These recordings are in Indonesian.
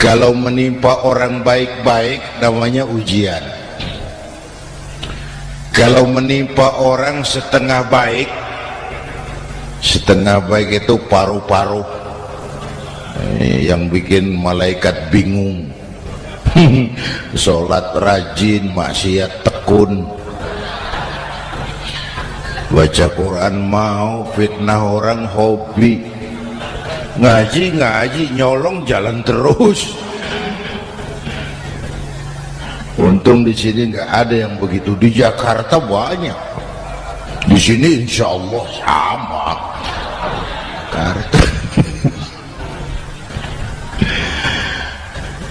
Kalau menimpa orang baik-baik namanya ujian. Kalau menimpa orang setengah baik itu paru-paru, yang bikin malaikat bingung. Sholat rajin, maksiat tekun, baca Quran mau, fitnah orang hobi, ngaji nyolong jalan terus. Untung di sini nggak ada yang begitu. Di Jakarta banyak, di sini insya Allah sama. Jakarta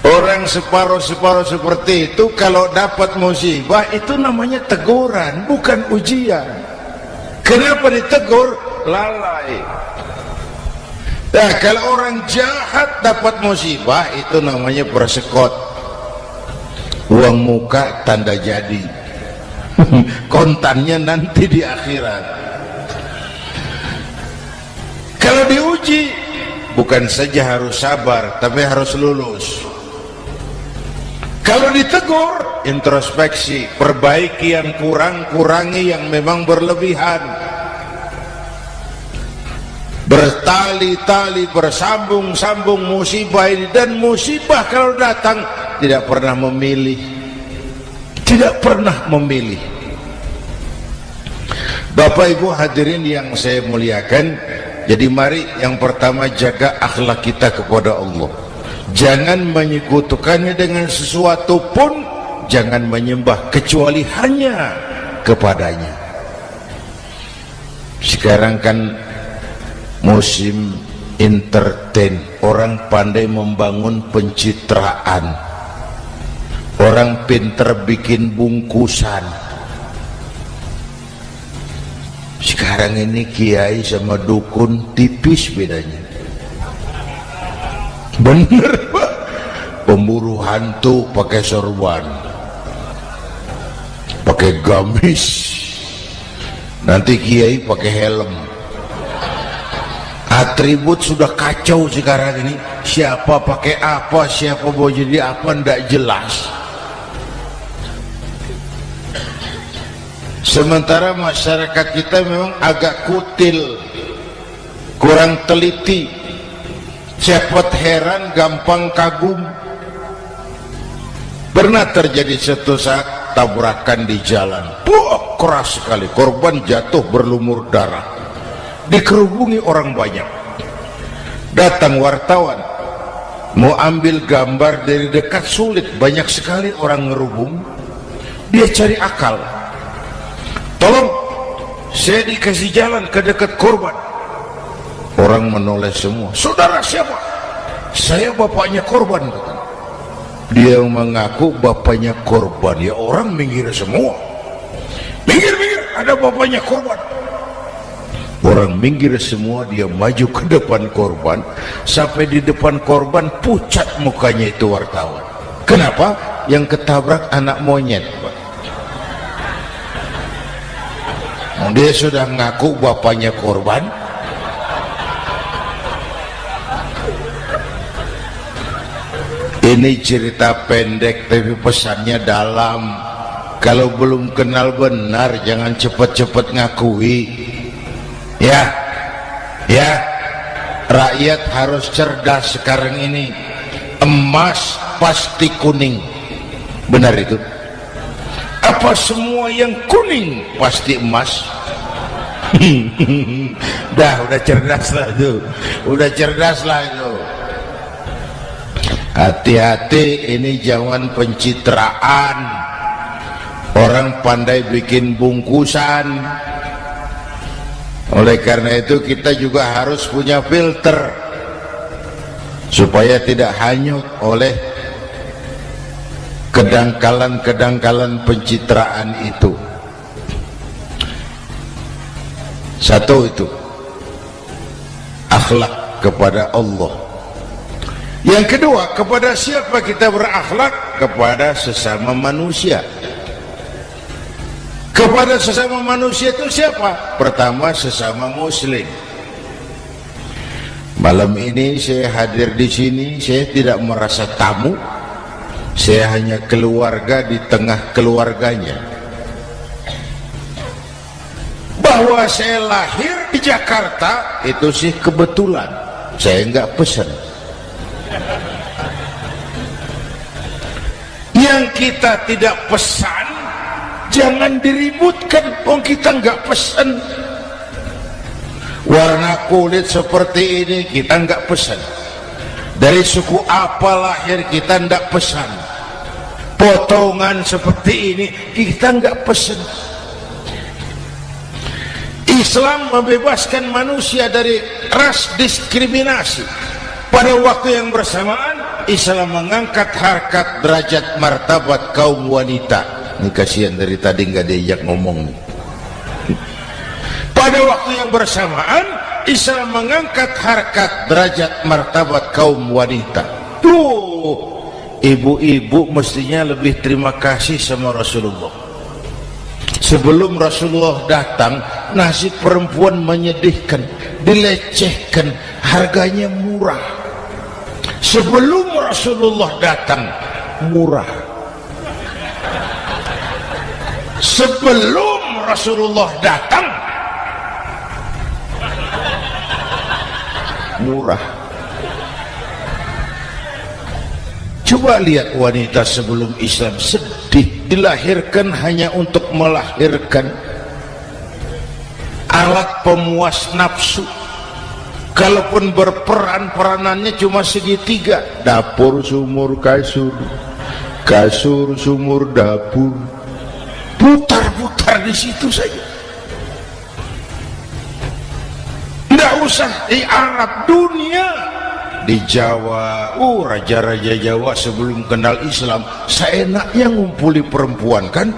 orang separuh-separuh seperti itu kalau dapat musibah itu namanya teguran, bukan ujian. Kenapa ditegur? Lalai. Nah, kalau orang jahat dapat musibah itu namanya persekot, uang muka tanda jadi. Kontannya nanti di akhirat. Kalau diuji bukan saja harus sabar tapi harus lulus. Kalau ditegur, introspeksi, perbaiki yang kurang, kurangi yang memang berlebihan. Bertali-tali, bersambung-sambung musibah ini. Dan musibah kalau datang tidak pernah memilih. Tidak pernah memilih. Bapak Ibu hadirin yang saya muliakan, jadi mari yang pertama jaga akhlak kita kepada Allah. Jangan menyekutukannya dengan sesuatu pun, jangan menyembah kecuali hanya kepadanya. Sekarang kan musim entertain, orang pandai membangun pencitraan, orang pinter bikin bungkusan. Sekarang ini kiai sama dukun tipis bedanya. Bener Pak, pemburu hantu pakai sorban, pakai gamis, nanti kiai pakai helm. Atribut sudah kacau sekarang ini, siapa pakai apa, siapa mau jadi apa, ndak jelas. Sementara masyarakat kita memang agak kutil, kurang teliti, cepat heran, gampang kagum. Pernah terjadi satu saat tabrakan di jalan, keras sekali, korban jatuh berlumur darah, dikerubungi orang banyak. Datang wartawan mau ambil gambar dari dekat, sulit, banyak sekali orang ngerubung. Dia cari akal, tolong saya dikasih jalan ke dekat korban. Orang menoleh semua. Saudara siapa? Saya bapaknya korban. Dia mengaku bapaknya korban. Ya orang minggir semua. Minggir, ada bapaknya korban. Orang minggir semua, dia maju ke depan korban. Sampai di depan korban pucat mukanya itu wartawan. Kenapa? Yang ketabrak anak monyet, Pak. Dia sudah ngaku bapaknya korban. Ini cerita pendek tapi pesannya dalam. Kalau belum kenal benar jangan cepat-cepat ngakui. Ya, rakyat harus cerdas sekarang ini. Emas pasti kuning. Benar itu? Apa semua yang kuning pasti emas? Udah cerdas lah itu. Udah cerdas lah itu. Hati-hati, ini jangan pencitraan. Orang pandai bikin bungkusan. Oleh karena itu kita juga harus punya filter supaya tidak hanyut oleh kedangkalan-kedangkalan pencitraan itu. Satu itu akhlak kepada Allah. Yang kedua, kepada siapa kita berakhlak? Kepada sesama manusia. Kepada sesama manusia itu siapa? Pertama, sesama muslim. Malam ini saya hadir di sini, saya tidak merasa tamu, saya hanya keluarga di tengah keluarganya. Bahwa saya lahir di Jakarta itu sih kebetulan, saya nggak pesan. Yang kita tidak pesan jangan diributkan, oh kita nggak pesan. Warna kulit seperti ini kita nggak pesan, dari suku apa lahir kita nggak pesan, potongan seperti ini kita nggak pesan. Islam membebaskan manusia dari ras diskriminasi. Pada waktu yang bersamaan Islam mengangkat harkat, derajat, martabat kaum wanita. Ini kasihan dari tadi nggak diajak ngomong nih. Pada waktu yang bersamaan Islam mengangkat harkat, derajat, martabat kaum wanita. Tuh, ibu-ibu mestinya lebih terima kasih sama Rasulullah. Sebelum Rasulullah datang, nasib perempuan menyedihkan, dilecehkan, harganya murah. Sebelum Rasulullah datang, murah. Sebelum Rasulullah datang, murah. Coba lihat wanita sebelum Islam, sedih, dilahirkan hanya untuk melahirkan, alat pemuas nafsu. Kalaupun berperan, peranannya cuma segitiga, dapur sumur kasur, kasur sumur dapur, putar-putar di situ saja. Tidak usah di Arab, dunia, di Jawa. Raja-raja Jawa sebelum kenal Islam seenaknya ngumpuli perempuan kan,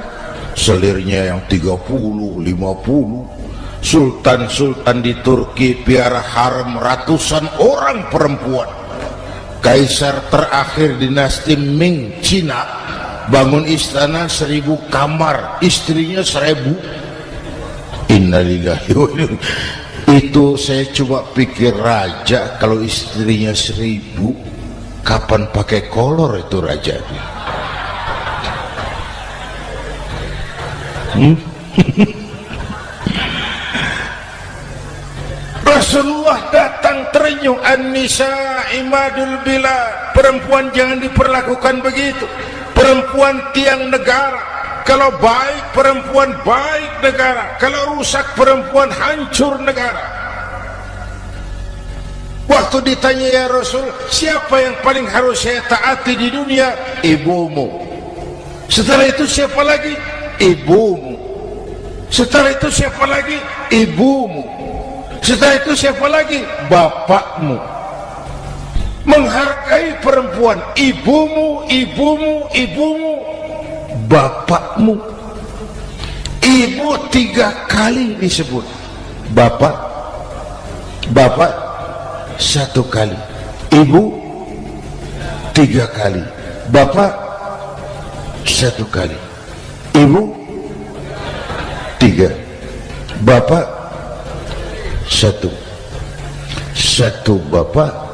selirnya yang 30, 50. Sultan-sultan di Turki piara harem ratusan orang perempuan. Kaisar terakhir dinasti Ming Cina bangun istana 1000 kamar, istrinya 1000. Innalillahi wa inna ilaihi. Itu saya coba pikir, raja kalau istrinya 1000, kapan pakai kolor itu raja? Rasulullah datang terenyuh, an-nisa imadul bilad. Perempuan jangan diperlakukan begitu. Perempuan tiang negara. Kalau baik perempuan, baik negara. Kalau rusak perempuan, hancur negara. Waktu ditanya, ya Rasul, siapa yang paling harus saya taati di dunia? Ibumu. Setelah itu siapa lagi? Ibumu. Setelah itu siapa lagi? Ibumu. Setelah itu siapa lagi? Bapakmu. Menghargai perempuan, ibumu, ibumu, ibumu, bapakmu. Ibu 3 kali disebut, bapak, bapak 1 kali, ibu 3 kali, bapak 1 kali, ibu 3, bapak 1. 1 bapak.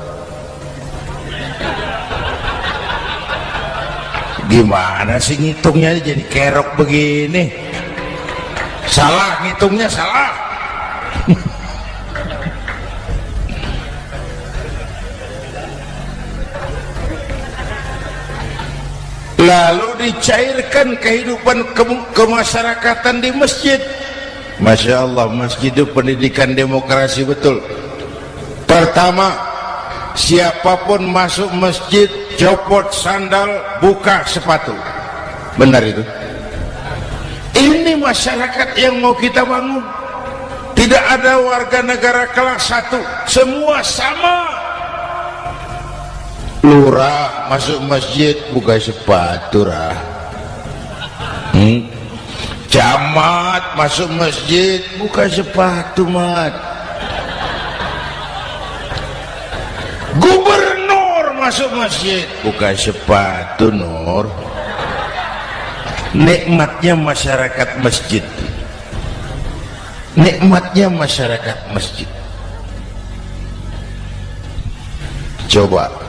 Gimana sih ngitungnya jadi kerok begini? Salah ngitungnya, salah. Lalu dicairkan kehidupan kemasyarakatan di masjid. Masya Allah, masjid itu pendidikan demokrasi betul. Pertama, siapapun masuk masjid copot sandal, buka sepatu. Benar itu. Ini masyarakat yang mau kita bangun. Tidak ada warga negara kelas 1, semua sama. Lurah masuk masjid buka sepatu, rah. Camat masuk masjid buka sepatu, mat. Gubernur masuk masjid buka sepatu, Nur. Nikmatnya masyarakat masjid, nikmatnya masyarakat masjid. Coba